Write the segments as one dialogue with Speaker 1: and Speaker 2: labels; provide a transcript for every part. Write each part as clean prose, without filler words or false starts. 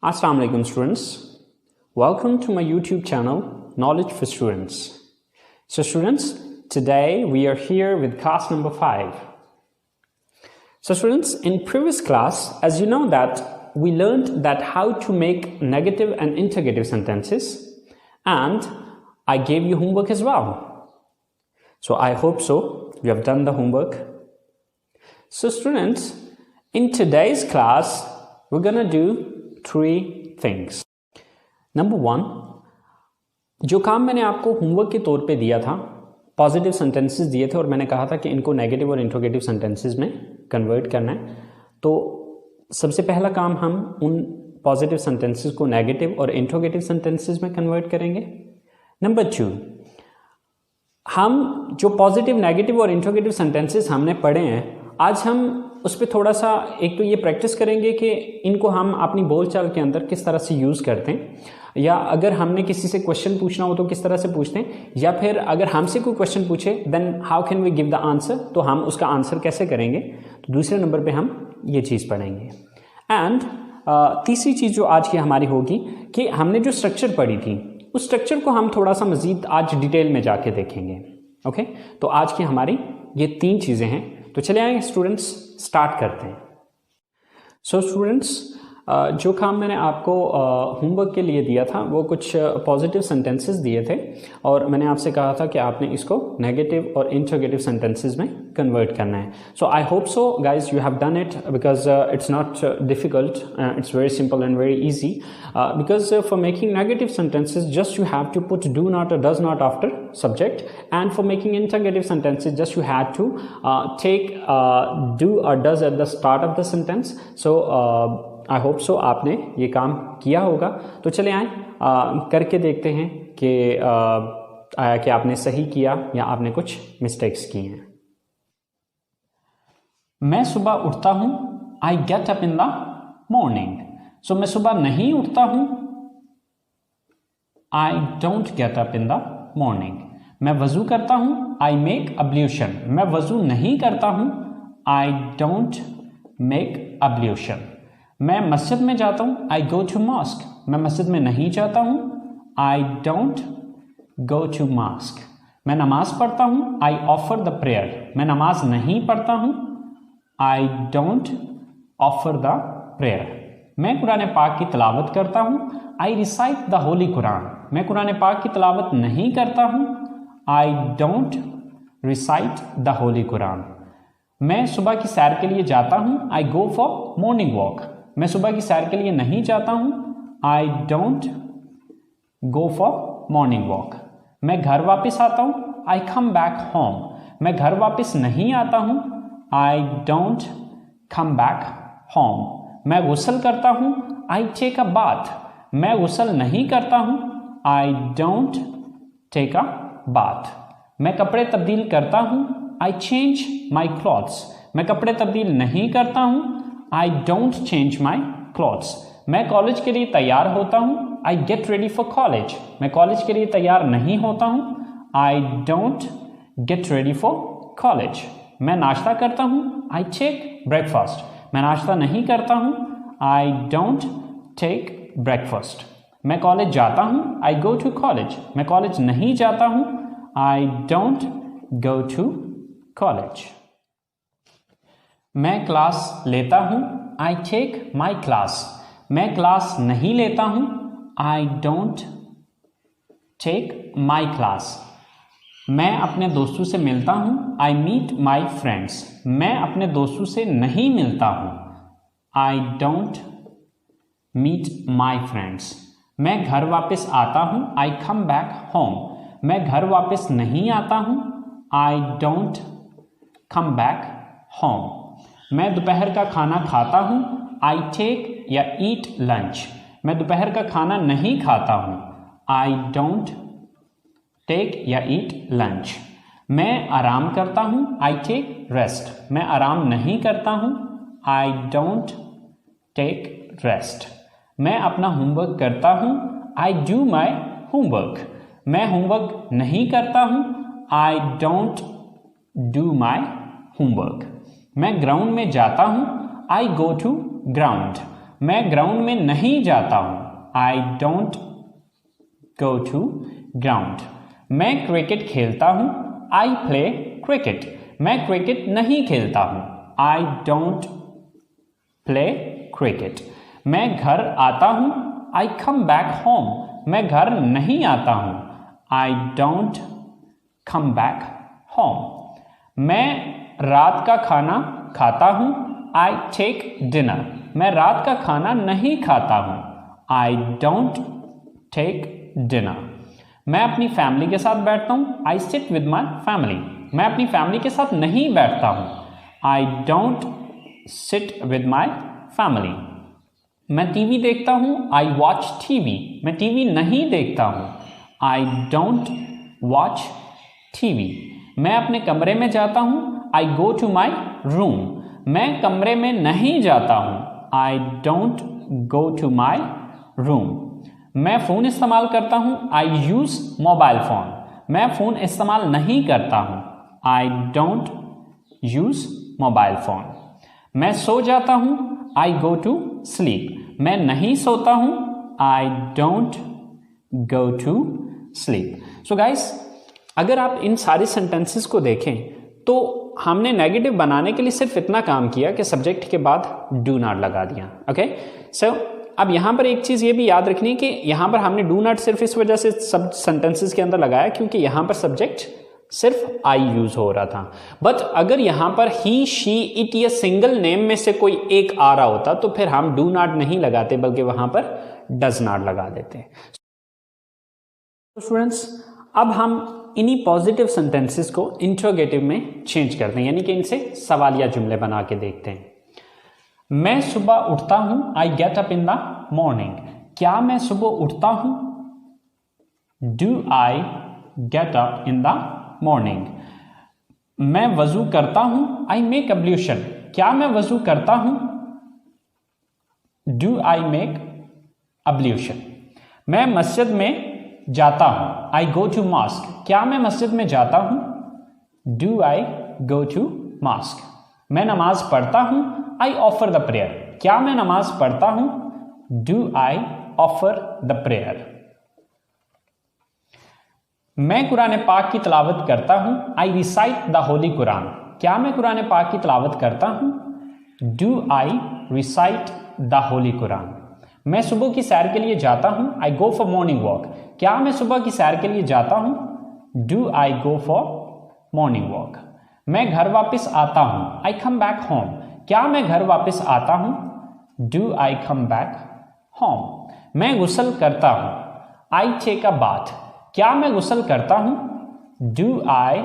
Speaker 1: Assalamu alaikum students. Welcome to my YouTube channel Knowledge for Students. So students, today we are here with class number 5. So students, in previous class, as you know that we learned that how to make negative and interrogative sentences, and I gave you homework as well. So I hope so you have done the homework. So students, in today's class we're gonna do 3 things. Number 1, जो काम मैंने आपको homework के तौर पे दिया था, positive sentences दिए थे और मैंने कहा था कि इनको नेगेटिव और इंट्रोगेटिव सेंटेंसेस में कन्वर्ट करना है। तो सबसे पहला काम हम उन पॉजिटिव सेंटेंसेस को नेगेटिव और इंट्रोगेटिव सेंटेंसेस में कन्वर्ट करेंगे। नंबर 2, हम जो पॉजिटिव, नेगेटिव और इंट्रोगेटिव सेंटेंसेस हमने पढ़े हैं, आज हम उस पर थोड़ा सा एक तो ये प्रैक्टिस करेंगे कि इनको हम अपनी बोलचाल के अंदर किस तरह से यूज़ करते हैं, या अगर हमने किसी से क्वेश्चन पूछना हो तो किस तरह से पूछते हैं, या फिर अगर हमसे कोई क्वेश्चन पूछे then how can we give the answer, तो हम उसका आंसर कैसे करेंगे। तो दूसरे नंबर पे हम ये चीज़ पढ़ेंगे। एंड तीसरी चीज़ जो आज की हमारी होगी कि हमने जो स्ट्रक्चर पढ़ी थी उस स्ट्रक्चर को हम थोड़ा सा मज़ीद आज डिटेल में जाके देखेंगे। ओके, तो आज की हमारी ये 3 चीज़ें हैं। तो चले आए स्टूडेंट्स, स्टार्ट करते हैं। सो स्टूडेंट्स, जो काम मैंने आपको होमवर्क के लिए दिया था वो कुछ पॉजिटिव सेंटेंसेस दिए थे और मैंने आपसे कहा था कि आपने इसको नेगेटिव और इंट्रोगेटिव सेंटेंसेस में कन्वर्ट करना है। So I hope so guys you have done it because it's not difficult, it's very simple and very easy because for making negative sentences just you have to put do not or does not after subject, and for making interrogative sentences just you had to take do or does at the start of the sentence. So I hope सो आपने ये काम किया होगा। तो चले आए करके देखते हैं कि आया कि आपने सही किया या आपने कुछ मिस्टेक्स की हैं। मैं सुबह उठता हूँ, I get up in the morning. So मैं सुबह नहीं उठता हूँ, I don't get up in the morning. मैं वजू करता हूँ, आई मेक अब्ल्यूशन। मैं वजू नहीं करता हूँ, आई डोंट मेक अब्ल्यूशन। मैं मस्जिद में जाता हूँ, आई गो टू मॉस्क। मैं मस्जिद में नहीं जाता हूँ, I don't go to mosque. मैं नमाज पढ़ता हूँ, आई ऑफर द प्रेयर। मैं नमाज नहीं पढ़ता हूँ, I don't offer the prayer. मैं कुरान पाक की तिलावत करता हूँ, आई रिसाइट द होली कुरान। मैं कुरान पाक की तिलावत नहीं करता हूँ, I don't recite the Holi Quran. मैं सुबह की सैर के लिए जाता हूँ, I go for morning walk. मैं सुबह की सैर के लिए नहीं जाता हूँ, I don't go for morning walk. मैं घर वापस आता हूँ, आई कम बैक होम। मैं घर वापस नहीं आता हूँ, I don't come back home. मैं गुस्ल करता हूँ, आई टेक अ बाथ। मैं गुस्ल नहीं करता हूँ, I don't take a bath. मैं कपड़े तब्दील करता हूँ, आई चेंज माई क्लॉथ्स। मैं कपड़े तब्दील नहीं करता हूँ, I don't change my clothes. मैं कॉलेज के लिए तैयार होता हूँ, I get ready for college. मैं कॉलेज के लिए तैयार नहीं होता हूँ, I don't get ready for college. मैं नाश्ता करता हूँ, आई टेक ब्रेकफास्ट। मैं नाश्ता नहीं करता हूँ, आई डोंट टेक ब्रेकफास्ट। मैं कॉलेज जाता हूँ, आई गो टू कॉलेज। मैं कॉलेज नहीं जाता हूँ, I don't go to college. मैं क्लास लेता हूँ, आई टेक माई क्लास। मैं क्लास नहीं लेता हूँ, I don't take my class. मैं अपने दोस्तों से मिलता हूँ, आई मीट माई फ्रेंड्स। मैं अपने दोस्तों से नहीं मिलता हूँ, I don't meet my friends. मैं घर वापस आता हूँ, आई कम बैक होम। मैं घर वापस नहीं आता हूँ, I don't come back home. मैं दोपहर का खाना खाता हूँ, आई टेक या ईट लंच। मैं दोपहर का खाना नहीं खाता हूँ, आई डोंट टेक या ईट लंच। मैं आराम करता हूँ, आई टेक रेस्ट। मैं आराम नहीं करता हूँ, आई डोंट टेक रेस्ट। मैं अपना होमवर्क करता हूँ, आई डू माई होमवर्क। मैं होमवर्क नहीं करता हूँ, I don't do my homework. मैं ग्राउंड में जाता हूँ, आई गो टू ग्राउंड। मैं ग्राउंड में नहीं जाता हूं, I don't go to ground. मैं क्रिकेट खेलता हूं, आई प्ले क्रिकेट। मैं क्रिकेट नहीं खेलता हूं, आई डोंट प्ले क्रिकेट। मैं घर आता हूं, आई कम बैक होम। मैं घर नहीं आता हूं, I don't come back home. मैं रात का खाना खाता हूं, आई टेक डिनर। मैं रात का खाना नहीं खाता हूं, आई डोंट टेक डिनर। मैं अपनी फैमिली के साथ बैठता हूं, I sit with my family. मैं अपनी फैमिली के साथ नहीं बैठता हूं, I don't sit with my family. मैं टीवी देखता हूं, आई वॉच टीवी। मैं टीवी नहीं देखता हूं, आई डोंट वॉच टीवी। मैं अपने कमरे में जाता हूं, आई गो टू माई रूम। मैं कमरे में नहीं जाता हूं, I don't go to my room. मैं फ़ोन इस्तेमाल करता हूं, आई यूज़ मोबाइल फ़ोन। मैं फ़ोन इस्तेमाल नहीं करता हूं, I don't use mobile phone. मैं सो जाता हूं, आई गो टू स्लीप। मैं नहीं सोता हूं, I don't go to sleep. So guys, अगर आप इन सारे सेंटेंसेस को देखें तो हमने नेगेटिव बनाने के लिए सिर्फ इतना काम किया कि सब्जेक्ट के बाद डू नॉट लगा दिया। ओके, सो अब यहां पर एक चीज़ ये भी याद रखनी है कि यहां पर हमने डू नॉट सिर्फ इस वजह से सब सेंटेंसेस के अंदर लगाया क्योंकि यहां पर सब्जेक्ट सिर्फ आई यूज हो रहा था। बट अगर यहां पर ही, शी, इट या सिंगल नेम में से कोई एक आ रहा होता तो फिर हम डू नॉट नहीं लगाते बल्कि वहां पर डज नॉट लगा देते। स्टूडेंट्स, अब हम इन्हीं पॉजिटिव सेंटेंसेस को इंट्रोगेटिव में चेंज करते हैं, यानी कि इनसे सवालिया जुमले बना के देखते हैं। मैं सुबह उठता हूं, आई get up in the morning. क्या मैं सुबह उठता हूं? Do I get up in the morning. मैं वजू करता हूं, आई मेक अब्ल्यूशन। क्या मैं वजू करता हूं? Do I make ablution. मैं मस्जिद में जाता हूं, आई गो टू मॉस्क। क्या मैं मस्जिद में जाता हूं? Do I go to mosque. मैं नमाज पढ़ता हूं, आई ऑफर द प्रेयर। क्या मैं नमाज पढ़ता हूं? Do I offer the prayer. मैं कुरान पाक की तिलावत करता हूं, आई रिसाइट द होली कुरान। क्या मैं कुरान पाक की तिलावत करता हूं? Do I recite the Holi Quran. मैं सुबह की सैर के लिए जाता हूं, आई गो फॉर मॉर्निंग वॉक। क्या मैं सुबह की सैर के लिए जाता हूं? Do I go for morning walk. मैं घर वापस आता हूं, आई कम बैक होम। क्या मैं घर वापस आता हूं? Do I come back home. मैं गुस्ल करता हूं, आई टेक अ बाथ। क्या मैं गुस्ल करता हूं? Do I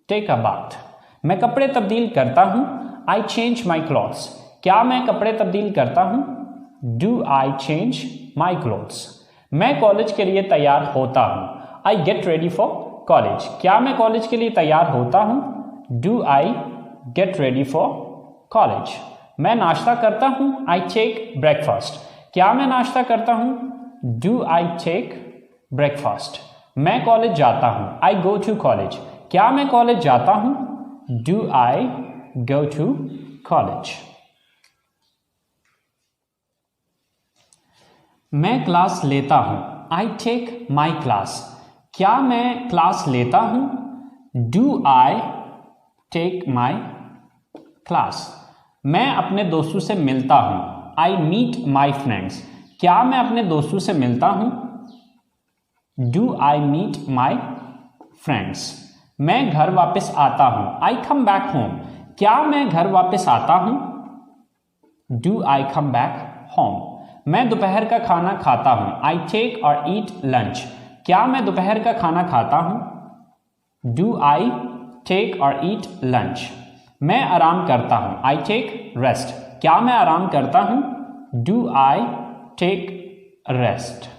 Speaker 1: take a bath. मैं कपड़े तब्दील करता हूं, आई चेंज माई क्लॉथ्स। क्या मैं कपड़े तब्दील करता हूं? Do I change my clothes. मैं कॉलेज के लिए तैयार होता हूं, I get ready for college. क्या मैं कॉलेज के लिए तैयार होता हूं? Do I get ready for college. मैं नाश्ता करता हूं, आई टेक ब्रेकफास्ट। क्या मैं नाश्ता करता हूं? Do I take breakfast. मैं कॉलेज जाता हूं, आई गो टू कॉलेज। क्या मैं कॉलेज जाता हूं? Do I go to college. मैं क्लास लेता हूं, आई टेक माई क्लास। क्या मैं क्लास लेता हूं? Do I take my class. मैं अपने दोस्तों से मिलता हूं, आई मीट माई फ्रेंड्स। क्या मैं अपने दोस्तों से मिलता हूं? Do I meet my friends. मैं घर वापस आता हूं, आई कम बैक होम। क्या मैं घर वापस आता हूं? Do I come back home. मैं दोपहर का खाना खाता हूं, आई टेक और ईट लंच। क्या मैं दोपहर का खाना खाता हूं? डू आई टेक और ईट लंच। मैं आराम करता हूं, आई टेक रेस्ट। क्या मैं आराम करता हूं? Do I take rest.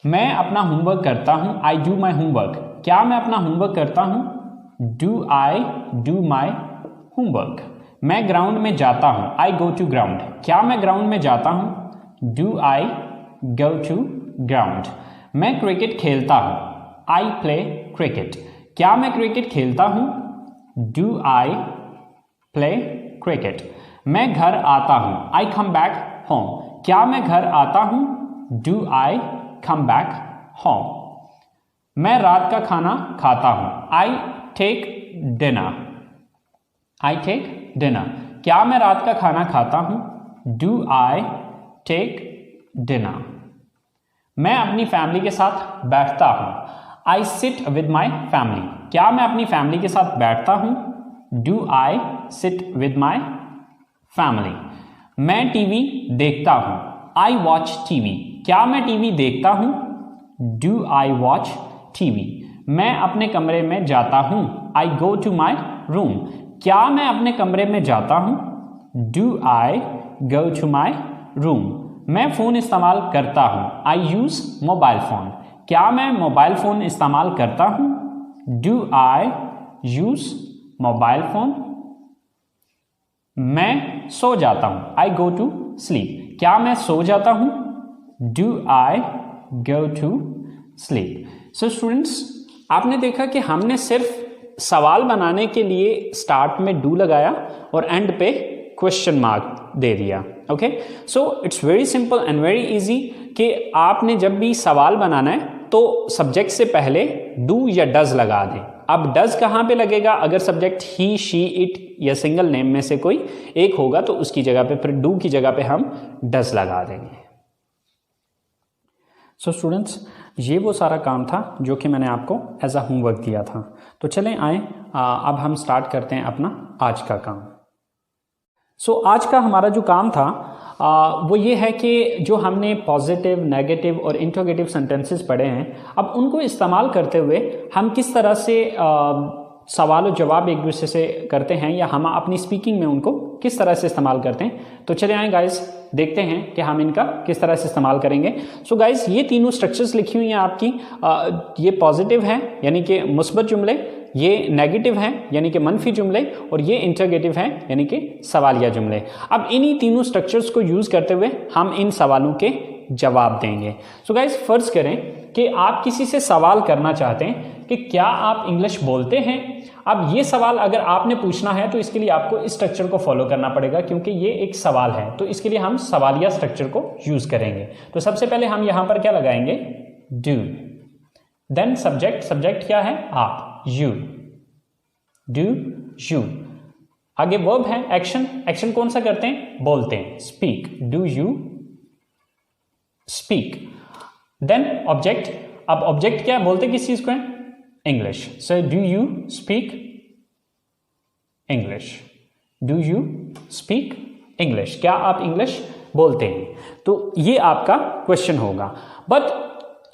Speaker 1: मैं अपना होमवर्क करता हूं, आई डू माई होमवर्क। क्या मैं अपना होमवर्क करता हूं? Do I do my homework. मैं ग्राउंड में जाता हूं, आई गो टू ग्राउंड। क्या मैं ग्राउंड में जाता हूं? Do I go to ground. मैं क्रिकेट खेलता हूं, आई प्ले क्रिकेट। क्या मैं क्रिकेट खेलता हूं? Do I play cricket. मैं घर आता हूं, आई कम बैक होम। क्या मैं घर आता हूं, do I come back home. मैं रात का खाना खाता हूं, I take dinner, I take dinner. क्या मैं रात का खाना खाता हूं, डू आई टेक डिनर। मैं अपनी फैमिली के साथ बैठता हूं, I sit with my family. क्या मैं अपनी फैमिली के साथ बैठता हूं, do I sit with my family. मैं टीवी देखता हूं, आई वॉच टीवी। क्या मैं टीवी देखता हूं, डू आई वॉच टीवी। मैं अपने कमरे में जाता हूं, आई गो टू माई रूम। क्या मैं अपने कमरे में जाता हूं, do I go to my room. मैं फ़ोन इस्तेमाल करता हूं, आई यूज़ मोबाइल फ़ोन। क्या मैं मोबाइल फ़ोन इस्तेमाल करता हूं, do I use mobile phone. मैं सो जाता हूं, आई गो टू स्लीप। क्या मैं सो जाता हूं, do I go to sleep. So students, आपने देखा कि हमने सिर्फ सवाल बनाने के लिए स्टार्ट में डू लगाया और एंड पे क्वेश्चन मार्क दे दिया। Okay, so it's very simple and very easy कि आपने जब भी सवाल बनाना है तो सब्जेक्ट से पहले डू या डज लगा दें। अब डज कहाँ पे लगेगा, अगर सब्जेक्ट ही, शी, इट या सिंगल नेम में से कोई एक होगा तो उसकी जगह पे फिर डू की जगह पे हम डज लगा देंगे। सो स्टूडेंट्स, ये वो सारा काम था जो कि मैंने आपको एज अ होमवर्क दिया था। तो चलें आए अब हम स्टार्ट करते हैं अपना आज का काम। सो आज का हमारा जो काम था वो ये है कि जो हमने पॉजिटिव, नेगेटिव और इंट्रोगेटिव सेंटेंसेस पढ़े हैं, अब उनको इस्तेमाल करते हुए हम किस तरह से सवाल और जवाब एक दूसरे से करते हैं या हम अपनी स्पीकिंग में उनको किस तरह से इस्तेमाल करते हैं। तो चले आए गाइस, देखते हैं कि हम इनका किस तरह से इस्तेमाल करेंगे। सो गाइस, ये तीनों स्ट्रक्चर्स लिखी हुई हैं आपकी। ये पॉजिटिव है यानी कि मुस्बत जुमले, ये नेगेटिव हैं यानी कि मनफी जुमले, और ये इंटरगेटिव हैं यानी कि सवालिया जुमले। अब इन्हीं तीनों स्ट्रक्चर्स को यूज करते हुए हम इन सवालों के जवाब देंगे। सो गाइस, फर्ज करें कि आप किसी से सवाल करना चाहते हैं कि क्या आप इंग्लिश बोलते हैं। अब ये सवाल अगर आपने पूछना है तो इसके लिए आपको इस स्ट्रक्चर को फॉलो करना पड़ेगा, क्योंकि ये एक सवाल है। तो इसके लिए हम सवालिया स्ट्रक्चर को यूज करेंगे। तो सबसे पहले हम यहां पर क्या लगाएंगे, डू। देन सब्जेक्ट, सब्जेक्ट क्या है, आप, यू, डू यू। आगे वर्ब है, एक्शन, एक्शन कौन सा करते हैं, बोलते हैं, speak, do you speak. Then object, अब ऑब्जेक्ट क्या है, बोलते किस चीज को है, English. So do you speak English, do you speak English. क्या आप इंग्लिश बोलते हैं। तो ये आपका क्वेश्चन होगा। बट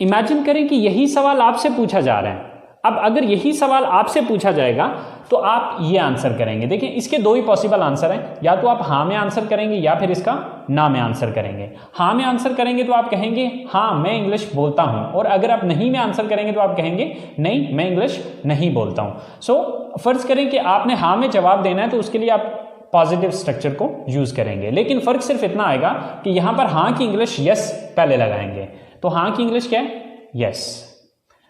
Speaker 1: इमेजिन करें कि यही सवाल आपसे पूछा जा रहा है। अब अगर यही सवाल आपसे पूछा जाएगा तो आप ये आंसर करेंगे। देखिए, इसके दो ही पॉसिबल आंसर हैं, या तो आप हाँ में आंसर करेंगे या फिर इसका ना में आंसर करेंगे। हाँ में आंसर करेंगे तो आप कहेंगे हाँ मैं इंग्लिश बोलता हूं, और अगर आप नहीं में आंसर करेंगे तो आप कहेंगे नहीं मैं इंग्लिश नहीं बोलता हूं। सो फर्ज करें कि आपने हाँ में जवाब देना है, तो उसके लिए आप पॉजिटिव स्ट्रक्चर को यूज करेंगे। लेकिन फर्क सिर्फ इतना आएगा कि यहां पर हाँ की इंग्लिश यस पहले लगाएंगे। तो हाँ की इंग्लिश क्या है, यस।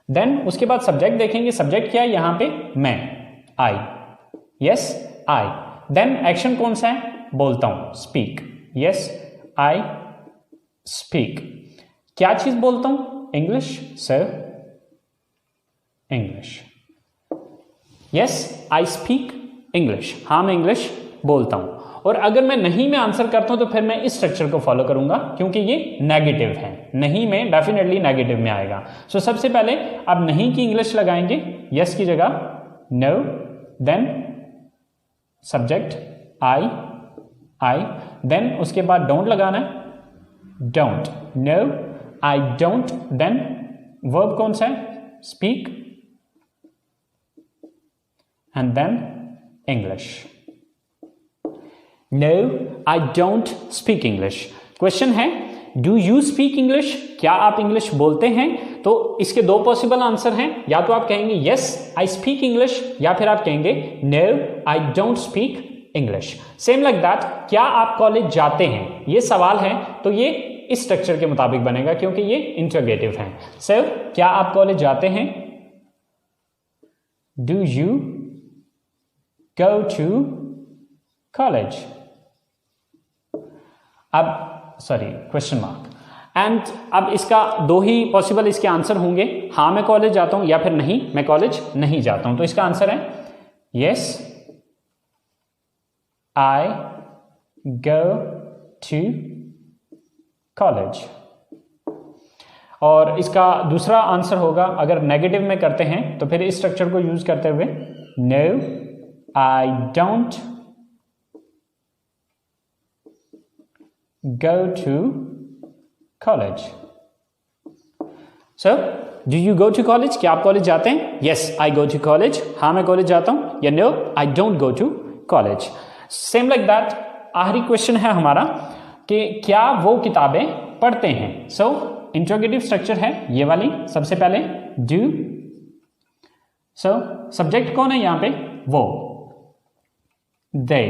Speaker 1: देन उसके बाद सब्जेक्ट देखेंगे, सब्जेक्ट क्या है यहां पे, मैं, आई, यस आई। देन एक्शन कौन सा है, बोलता हूं, स्पीक, यस आई स्पीक। क्या चीज बोलता हूं, English, sir English, yes I speak English, हाँ मैं इंग्लिश बोलता हूं। और अगर मैं नहीं में आंसर करता हूं तो फिर मैं इस स्ट्रक्चर को फॉलो करूंगा, क्योंकि ये नेगेटिव है, नहीं में डेफिनेटली नेगेटिव में आएगा। सो सबसे पहले आप नहीं की इंग्लिश लगाएंगे, यस की जगह no. Then subject I, then उसके बाद डोंट लगाना है, don't, no I don't. Then verb कौन सा है, speak, and then English, no I don't speak English. Question है डू यू स्पीक इंग्लिश, क्या आप इंग्लिश बोलते हैं। तो इसके दो पॉसिबल आंसर हैं, या तो आप कहेंगे यस आई स्पीक इंग्लिश, या फिर आप कहेंगे no I don't speak English. Same like that, क्या आप कॉलेज जाते हैं, ये सवाल है तो ये इस स्ट्रक्चर के मुताबिक बनेगा, क्योंकि ये इंटरोगेटिव है। सो क्या आप कॉलेज जाते हैं, do you go to college, अब सॉरी क्वेश्चन मार्क। एंड अब इसका दो ही पॉसिबल इसके आंसर होंगे, हाँ मैं कॉलेज जाता हूं या फिर नहीं मैं कॉलेज नहीं जाता हूं। तो इसका आंसर है yes I go to college. और इसका दूसरा आंसर होगा, अगर नेगेटिव में करते हैं तो फिर इस स्ट्रक्चर को यूज करते हुए no I don't go to college. So, do you go to college? क्या आप कॉलेज जाते हैं? Yes, I go to college. हाँ मैं कॉलेज जाता हूं या no, I don't go to college. Same like that. आखिरी क्वेश्चन है हमारा कि क्या वो किताबें पढ़ते हैं। So, इंट्रोगेटिव स्ट्रक्चर है ये वाली। सबसे पहले do. So, सब्जेक्ट कौन है यहां पे? वो, they.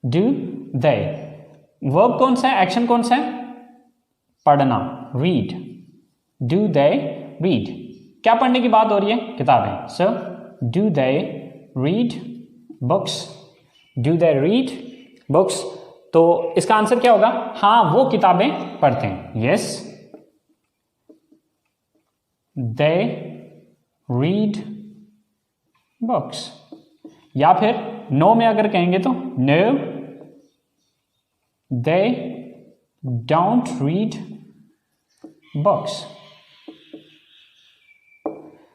Speaker 1: Do they. वर्ब कौन सा है, एक्शन कौन सा है? पढ़ना, read. Do they read. क्या पढ़ने की बात हो रही है? किताबें। So do they read books. Do they read books. तो इसका आंसर क्या होगा? हाँ वो किताबें पढ़ते हैं। Yes they read books. या फिर नो में अगर कहेंगे तो no they don't read books.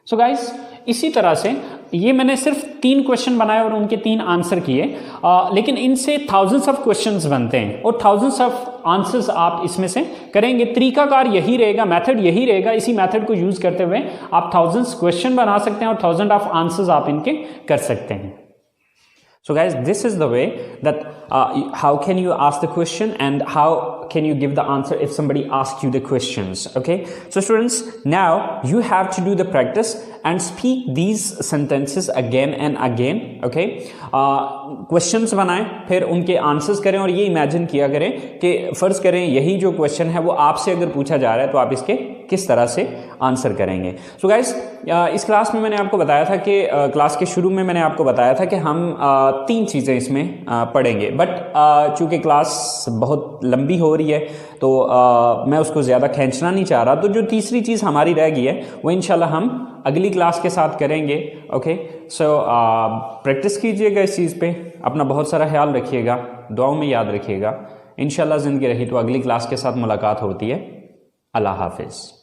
Speaker 1: So guys, इसी तरह से ये मैंने सिर्फ 3 क्वेश्चन बनाए और उनके 3 आंसर किए, लेकिन इनसे थाउजेंड्स ऑफ क्वेश्चंस बनते हैं और थाउजेंड्स ऑफ आंसर्स आप इसमें से करेंगे। तरीकाकार यही रहेगा, मेथड यही रहेगा। इसी मेथड को यूज करते हुए आप थाउजेंड्स क्वेश्चन बना सकते हैं और थाउजेंड ऑफ आंसर्स आप इनके कर सकते हैं। So guys, this is the way that how can you ask the question and how can you give the answer if somebody asks you the questions. Okay, so students, now you have to do the practice and speak these sentences again and again. Okay, questions बनाएं, फिर उनके answers करें और ये imagine किया करें कि फर्ज करें यही जो क्वेश्चन है वो आपसे अगर पूछा जा रहा है तो आप इसके किस तरह से आंसर करेंगे। सो गाइस, इस क्लास में मैंने आपको बताया था कि क्लास के शुरू में मैंने आपको बताया था कि हम 3 चीज़ें इसमें पढ़ेंगे, बट चूंकि क्लास बहुत लंबी हो रही है तो मैं उसको ज़्यादा खींचना नहीं चाह रहा। तो जो तीसरी चीज़ हमारी रह गई है वो इंशाल्लाह हम अगली क्लास के साथ करेंगे। ओके, सो प्रैक्टिस कीजिएगा इस चीज़ पे, अपना बहुत सारा ख्याल रखिएगा, दुआओं में याद रखिएगा। इंशाल्लाह ज़िंदगी रही तो अगली क्लास के साथ मुलाकात होती है। अल्लाह हाफिज़।